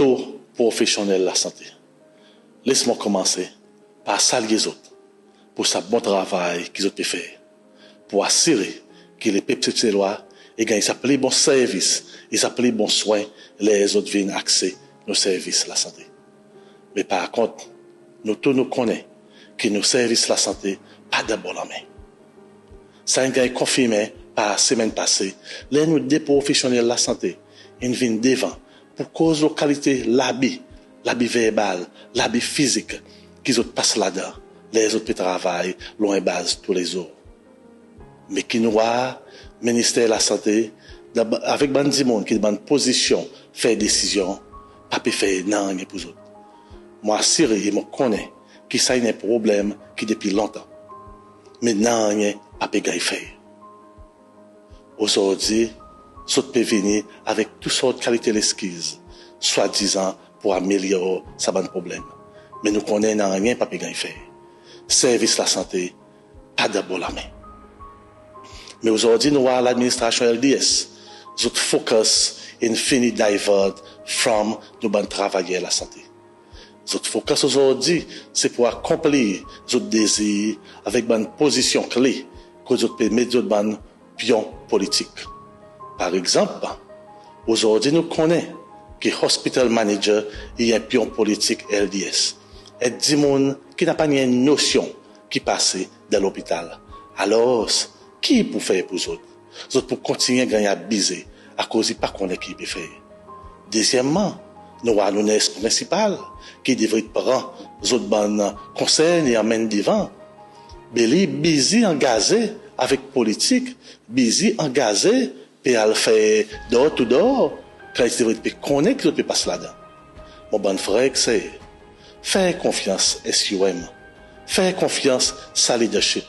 tous professionnels de la santé. Laisse-moi commencer par saluer les autres pour ce bon travail qu'ils ont fait, pour assurer que les peuples de loi et s'appellent bon service, ils s'appellent bon soin, les autres viennent accès nos services de la santé. Mais par contre, nous tous nous connaissons que nos services de la santé pas de bon en main. Ça a été confirmé par la semaine passée. Les nous des professionnels de la santé, ils viennent devant pour cause de qualité l'habit verbal, l'habit physique qu'ils ont passé là-dedans. Les autres travaillent loin base tous les jours. Mais qui nous a, ministère de la santé, avec bandi monde qui est dans position, faire décision, pas peut faire non pour eux. Moi, Syrie, je me connais que ça est un problème qui depuis longtemps. Mais non, pas peut faire. Aujourd'hui, ça peut venir avec toutes sortes de qualités d'esquisse, soi-disant pour améliorer ce problème. Mais nous connaissons rien pas peut faire. Service de la santé, pas de bon la main. Mais aujourd'hui, nous avons l'administration LDS. Nous focus infini divert from de bon travailler à la santé. Notre focus aujourd'hui, c'est pour accomplir notre désir avec une position clé que nous permettre de ban pion politique. Par exemple, aujourd'hui, nous connaissons que hospital manager est un pion politique LDS. Et des gens qui n'a pas une notion qui passe dans l'hôpital. Alors, qui peut faire pour eux? Autres pour continuer à gagner à biser à cause de pas qu'on est qui peut faire. Deuxièmement, nous avons une principale qui devrait prendre les autres bonnes conseils et emmène devant. Béli, busy engagé avec politique, busy engagé et à le faire dehors tout dehors, quand il devrait connaître que peut passer là-dedans. Mon bon frère, c'est faire confiance SUM, faire confiance sa leadership.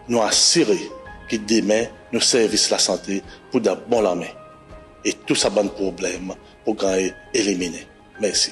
Nous assurer que demain, nos services de la santé pour de bons la main. Et tout ça, bon problème pour gagner éliminer. Merci.